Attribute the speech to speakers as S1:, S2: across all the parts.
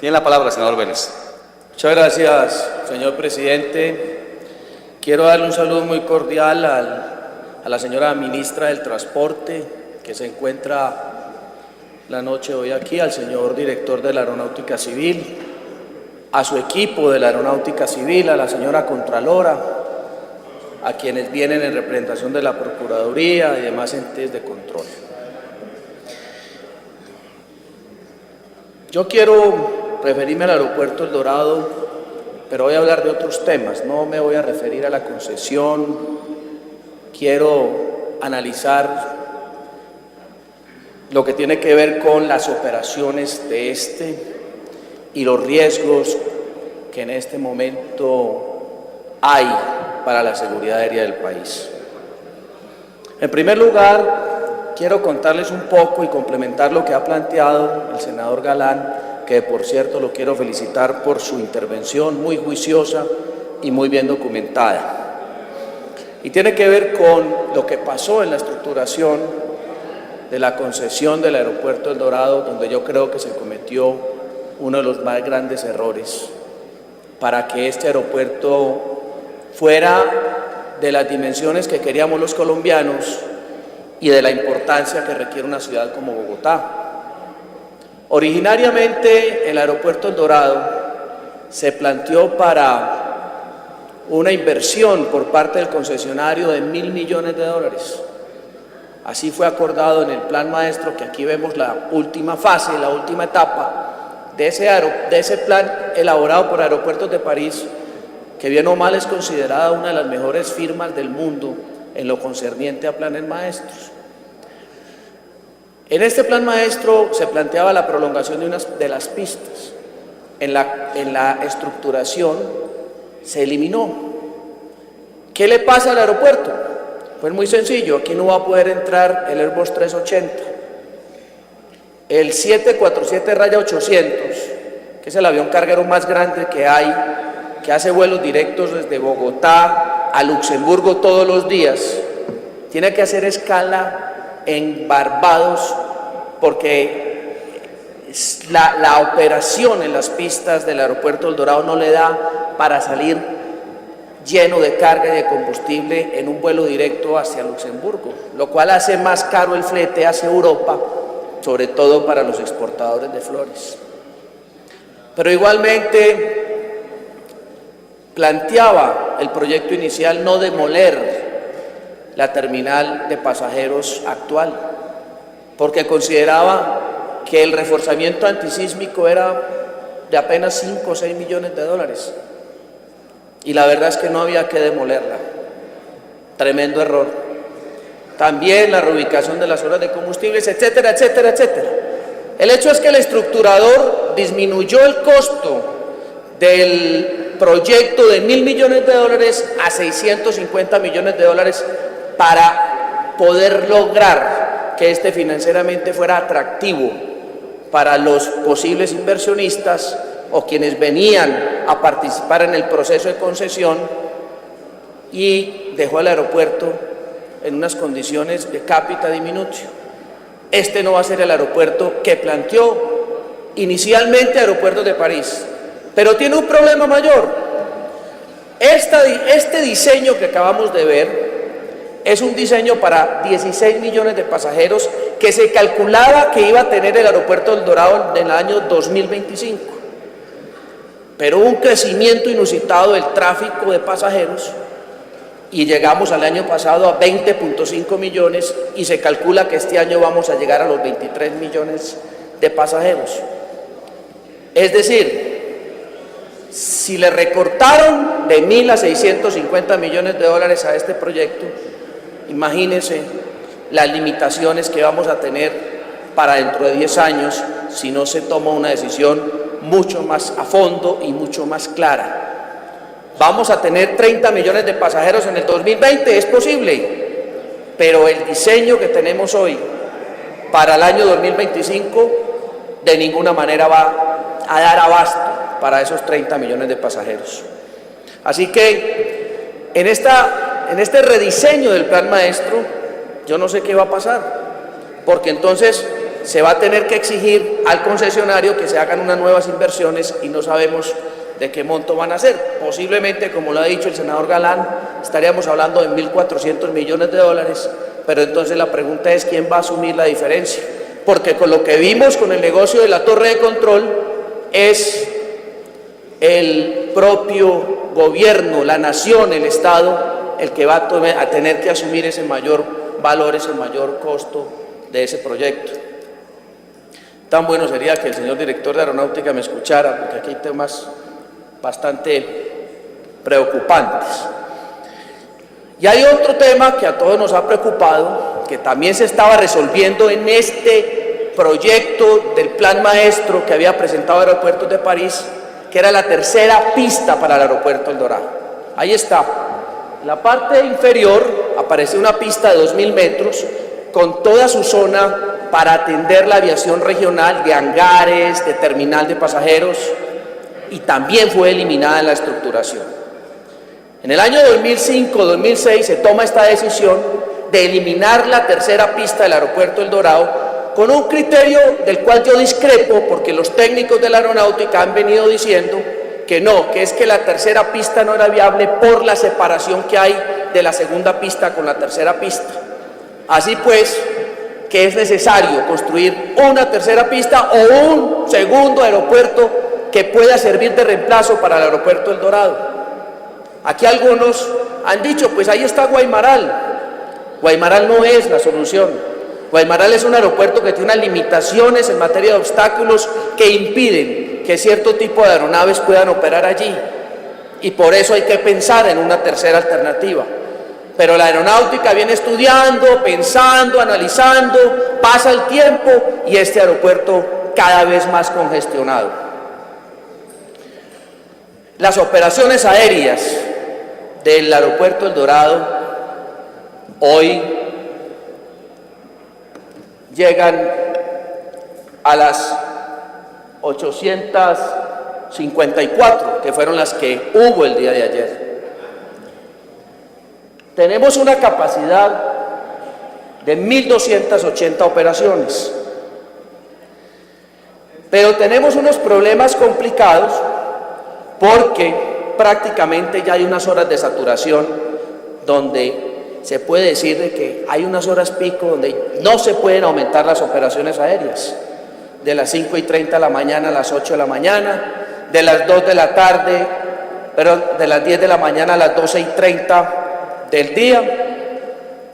S1: Tiene la palabra, senador Vélez.
S2: Muchas gracias, señor presidente. Quiero darle un saludo muy cordial a la señora ministra del Transporte, que se encuentra la noche de hoy aquí, al señor director de la Aeronáutica Civil, a su equipo de la Aeronáutica Civil, a la señora Contralora, a quienes vienen en representación de la Procuraduría y demás entes de control. Yo quiero referirme al aeropuerto El Dorado, pero voy a hablar de otros temas, no me voy a referir a la concesión. Quiero analizar lo que tiene que ver con las operaciones de y los riesgos que en este momento hay para la seguridad aérea del país. En primer lugar, quiero contarles un poco y complementar lo que ha planteado el senador Galán, que por cierto lo quiero felicitar por su intervención muy juiciosa y muy bien documentada. Y tiene que ver con lo que pasó en la estructuración de la concesión del aeropuerto El Dorado, donde yo creo que se cometió uno de los más grandes errores para que este aeropuerto fuera de las dimensiones que queríamos los colombianos y de la importancia que requiere una ciudad como Bogotá. Originariamente el aeropuerto El Dorado se planteó para una inversión por parte del concesionario de $1.000 millones. Así fue acordado en el plan maestro, que aquí vemos la última fase, la última etapa de ese plan elaborado por Aeropuertos de París, que bien o mal es considerada una de las mejores firmas del mundo en lo concerniente a planes maestros. En este plan maestro se planteaba la prolongación de las pistas. En la estructuración se eliminó. ¿Qué le pasa al aeropuerto? Pues muy sencillo, aquí no va a poder entrar el Airbus 380. El 747-800, que es el avión carguero más grande que hay, que hace vuelos directos desde Bogotá a Luxemburgo todos los días, tiene que hacer escala en Barbados porque la operación en las pistas del aeropuerto El Dorado no le da para salir lleno de carga y de combustible en un vuelo directo hacia Luxemburgo, lo cual hace más caro el flete hacia Europa, sobre todo para los exportadores de flores. Pero igualmente planteaba el proyecto inicial no demoler la terminal de pasajeros actual, porque consideraba que el reforzamiento antisísmico era de apenas 5 o 6 millones de dólares. Y la verdad es que no había que demolerla. Tremendo error. También la reubicación de las horas de combustibles, etcétera, etcétera, etcétera. El hecho es que el estructurador disminuyó el costo del proyecto de $1.000 millones a $650 millones para poder lograr que financieramente fuera atractivo para los posibles inversionistas o quienes venían a participar en el proceso de concesión, y dejó el aeropuerto en unas condiciones de cápita diminutio. Este no va a ser el aeropuerto que planteó inicialmente Aeropuertos de París, pero tiene un problema mayor. Este diseño que acabamos de ver es un diseño para 16 millones de pasajeros que se calculaba que iba a tener el aeropuerto El Dorado en el año 2025. Pero hubo un crecimiento inusitado del tráfico de pasajeros y llegamos al año pasado a 20.5 millones y se calcula que este año vamos a llegar a los 23 millones de pasajeros. Es decir, si le recortaron de 1.000 a 650 millones de dólares a este proyecto, imagínense las limitaciones que vamos a tener para dentro de 10 años si no se toma una decisión mucho más a fondo y mucho más clara. Vamos a tener 30 millones de pasajeros en el 2020, es posible, pero el diseño que tenemos hoy para el año 2025 de ninguna manera va a dar abasto para esos 30 millones de pasajeros. Así que en este rediseño del plan maestro, yo no sé qué va a pasar, porque entonces se va a tener que exigir al concesionario que se hagan unas nuevas inversiones y no sabemos de qué monto van a ser. Posiblemente, como lo ha dicho el senador Galán, estaríamos hablando de 1.400 millones de dólares, pero entonces la pregunta es quién va a asumir la diferencia, porque con lo que vimos con el negocio de la torre de control es el propio gobierno, la nación, el Estado, el que va a tener que asumir ese mayor valor, ese mayor costo de ese proyecto. Tan bueno sería que el señor director de Aeronáutica me escuchara, porque aquí hay temas bastante preocupantes. Y hay otro tema que a todos nos ha preocupado, que también se estaba resolviendo en este proyecto del plan maestro que había presentado Aeropuertos de París, que era la tercera pista para el aeropuerto El Dorado. Ahí está. En la parte inferior aparece una pista de 2.000 metros con toda su zona para atender la aviación regional de hangares, de terminal de pasajeros, y también fue eliminada en la estructuración. En el año 2005-2006 se toma esta decisión de eliminar la tercera pista del aeropuerto El Dorado con un criterio del cual yo discrepo, porque los técnicos de la aeronáutica han venido diciendo que no, que es que la tercera pista no era viable por la separación que hay de la segunda pista con la tercera pista. Así pues, que es necesario construir una tercera pista o un segundo aeropuerto que pueda servir de reemplazo para el aeropuerto El Dorado. Aquí algunos han dicho, pues ahí está Guaymaral. Guaymaral no es la solución. Guaymaral es un aeropuerto que tiene unas limitaciones en materia de obstáculos que impiden que cierto tipo de aeronaves puedan operar allí. Y por eso hay que pensar en una tercera alternativa. Pero la aeronáutica viene estudiando, pensando, analizando, pasa el tiempo y este aeropuerto cada vez más congestionado. Las operaciones aéreas del aeropuerto El Dorado hoy llegan a las 854, que fueron las que hubo el día de ayer. Tenemos una capacidad de 1.280 operaciones, pero tenemos unos problemas complicados porque prácticamente ya hay unas horas de saturación donde se puede decir de que hay unas horas pico donde no se pueden aumentar las operaciones aéreas, de las 5:30 de la mañana a las 8 de la mañana, de las 2 de la tarde, perdón, de las 10 de la mañana a las 12:30 del día,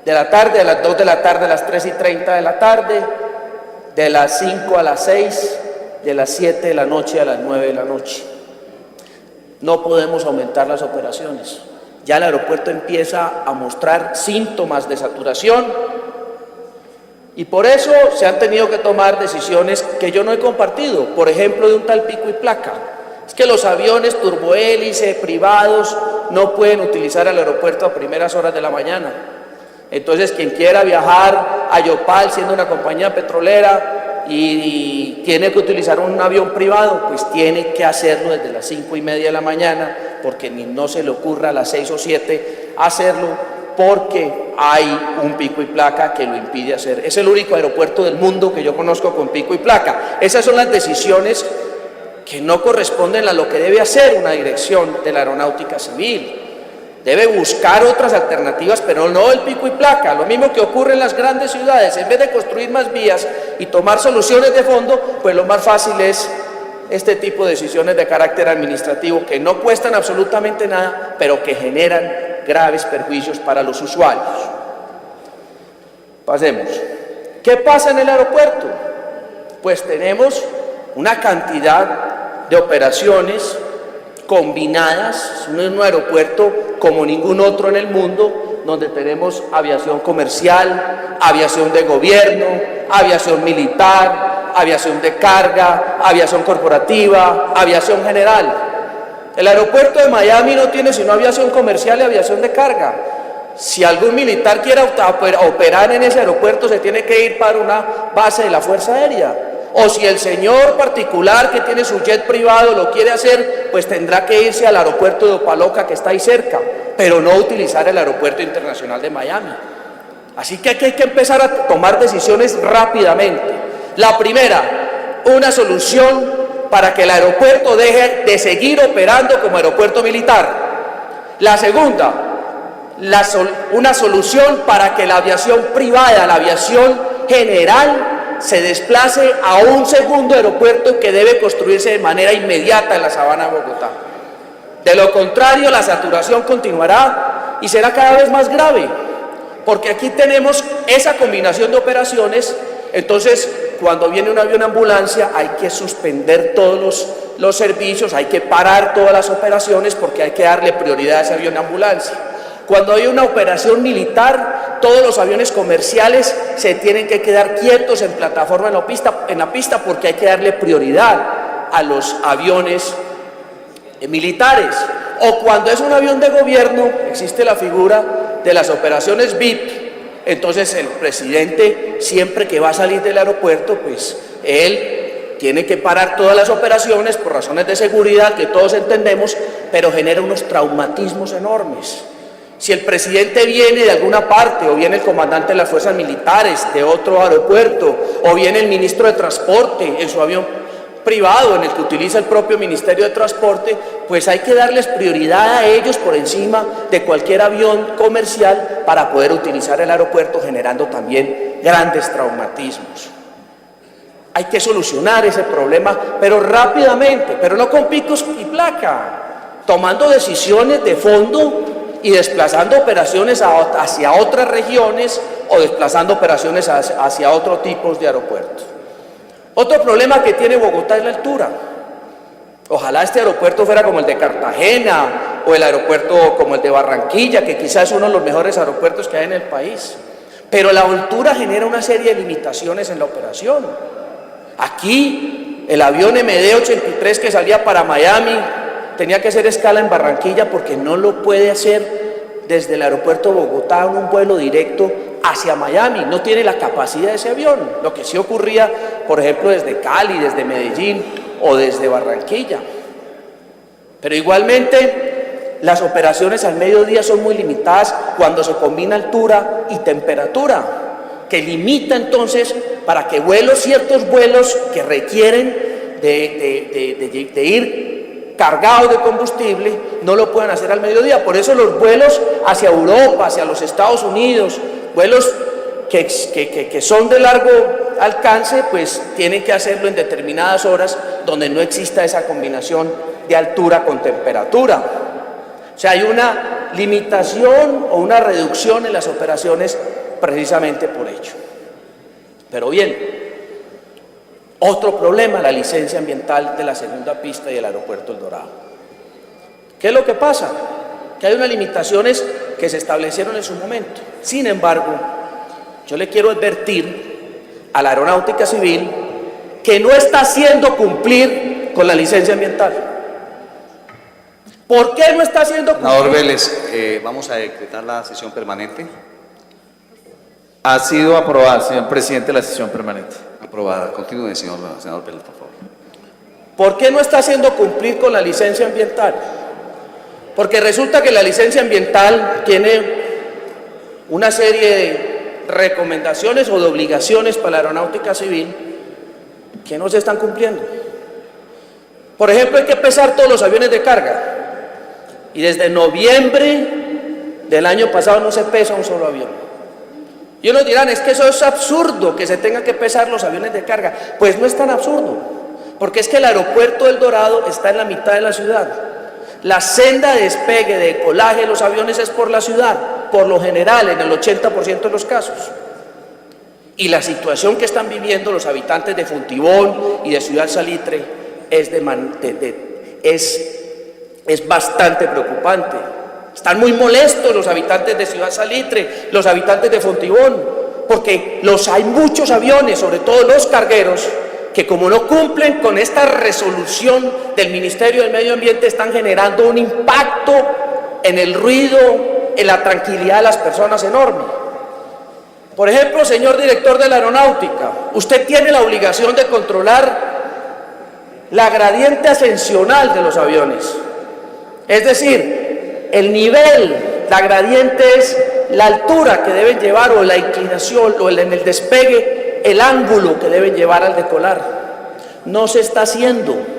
S2: de la tarde, de las 2 de la tarde a las 3:30 de la tarde, de las 5 a las 6, de las 7 de la noche a las 9 de la noche. No podemos aumentar las operaciones. Ya el aeropuerto empieza a mostrar síntomas de saturación y por eso se han tenido que tomar decisiones que yo no he compartido, por ejemplo, de un tal pico y placa. Es que los aviones turbohélice privados no pueden utilizar el aeropuerto a primeras horas de la mañana. Entonces, quien quiera viajar a Yopal siendo una compañía petrolera y tiene que utilizar un avión privado, pues tiene que hacerlo desde las 5:30 de la mañana, porque ni no se le ocurra a las 6 o 7 hacerlo, porque hay un pico y placa que lo impide hacer. Es el único aeropuerto del mundo que yo conozco con pico y placa. Esas son las decisiones que no corresponden a lo que debe hacer una dirección de la aeronáutica civil. Debe buscar otras alternativas, pero no el pico y placa. Lo mismo que ocurre en las grandes ciudades. En vez de construir más vías y tomar soluciones de fondo, pues lo más fácil es este tipo de decisiones de carácter administrativo que no cuestan absolutamente nada, pero que generan graves perjuicios para los usuarios. Pasemos. ¿Qué pasa en el aeropuerto? Pues tenemos una cantidad de operaciones combinadas, es un aeropuerto como ningún otro en el mundo, donde tenemos aviación comercial, aviación de gobierno, aviación militar, aviación de carga, aviación corporativa, aviación general. El aeropuerto de Miami no tiene sino aviación comercial y aviación de carga. Si algún militar quiere operar en ese aeropuerto, se tiene que ir para una base de la Fuerza Aérea. O si el señor particular que tiene su jet privado lo quiere hacer, pues tendrá que irse al aeropuerto de Opa-locka, que está ahí cerca, pero no utilizar el aeropuerto internacional de Miami. Así que aquí hay que empezar a tomar decisiones rápidamente. La primera, una solución para que el aeropuerto deje de seguir operando como aeropuerto militar. La segunda, una solución para que la aviación privada, la aviación general, se desplace a un segundo aeropuerto que debe construirse de manera inmediata en la Sabana de Bogotá. De lo contrario, la saturación continuará y será cada vez más grave, porque aquí tenemos esa combinación de operaciones. Entonces, cuando viene un avión ambulancia, hay que suspender todos los servicios, hay que parar todas las operaciones porque hay que darle prioridad a ese avión de ambulancia. Cuando hay una operación militar, todos los aviones comerciales se tienen que quedar quietos en plataforma en la pista porque hay que darle prioridad a los aviones militares. O cuando es un avión de gobierno, existe la figura de las operaciones VIP. Entonces el presidente, siempre que va a salir del aeropuerto, pues él tiene que parar todas las operaciones por razones de seguridad que todos entendemos, pero genera unos traumatismos enormes. Si el presidente viene de alguna parte, o viene el comandante de las fuerzas militares de otro aeropuerto, o viene el ministro de Transporte en su avión privado, en el que utiliza el propio Ministerio de Transporte, pues hay que darles prioridad a ellos por encima de cualquier avión comercial para poder utilizar el aeropuerto, generando también grandes traumatismos. Hay que solucionar ese problema, pero rápidamente, pero no con picos y placa, tomando decisiones de fondo y desplazando operaciones hacia otras regiones o desplazando operaciones hacia otros tipos de aeropuertos. Otro problema que tiene Bogotá es la altura. Ojalá este aeropuerto fuera como el de Cartagena o el aeropuerto como el de Barranquilla, que quizás es uno de los mejores aeropuertos que hay en el país. Pero la altura genera una serie de limitaciones en la operación. Aquí el avión MD-83 que salía para Miami tenía que hacer escala en Barranquilla porque no lo puede hacer desde el aeropuerto de Bogotá en un vuelo directo hacia Miami, no tiene la capacidad de ese avión, lo que sí ocurría, por ejemplo, desde Cali, desde Medellín o desde Barranquilla. Pero igualmente, las operaciones al mediodía son muy limitadas cuando se combina altura y temperatura, que limita entonces para que ciertos vuelos que requieren de ir cargados de combustible, no lo puedan hacer al mediodía. Por eso los vuelos hacia Europa, hacia los Estados Unidos, vuelos que son de largo alcance, pues tienen que hacerlo en determinadas horas donde no exista esa combinación de altura con temperatura. O sea, hay una limitación o una reducción en las operaciones precisamente por ello. Pero bien, otro problema, la licencia ambiental de la segunda pista y el aeropuerto El Dorado. ¿Qué es lo que pasa? Que hay unas limitaciones que se establecieron en su momento. Sin embargo, yo le quiero advertir a la Aeronáutica Civil que no está haciendo cumplir con la licencia ambiental. ¿Por qué no está haciendo cumplir?
S1: Senador Vélez, vamos a decretar la sesión permanente.
S3: Ha sido aprobada, señor presidente, la sesión permanente.
S1: Aprobada. Continúe, senador Vélez, por favor.
S2: ¿Por qué no está haciendo cumplir con la licencia ambiental? Porque resulta que la licencia ambiental tiene una serie de recomendaciones o de obligaciones para la Aeronáutica Civil que no se están cumpliendo. Por ejemplo, hay que pesar todos los aviones de carga y desde noviembre del año pasado no se pesa un solo avión. Y unos dirán, es que eso es absurdo que se tengan que pesar los aviones de carga. Pues no es tan absurdo, porque es que el aeropuerto del Dorado está en la mitad de la ciudad. La senda de despegue, de decolaje de los aviones es por la ciudad, por lo general, en el 80% de los casos. Y la situación que están viviendo los habitantes de Fontibón y de Ciudad Salitre es bastante preocupante. Están muy molestos los habitantes de Ciudad Salitre, los habitantes de Fontibón, porque hay muchos aviones, sobre todo los cargueros, que como no cumplen con esta resolución del Ministerio del Medio Ambiente, están generando un impacto en el ruido, en la tranquilidad de las personas enorme. Por ejemplo, señor director de la Aeronáutica, usted tiene la obligación de controlar la gradiente ascensional de los aviones. Es decir, el nivel, la gradiente es la altura que deben llevar o la inclinación o en el despegue el ángulo que deben llevar al decolar. No se está haciendo.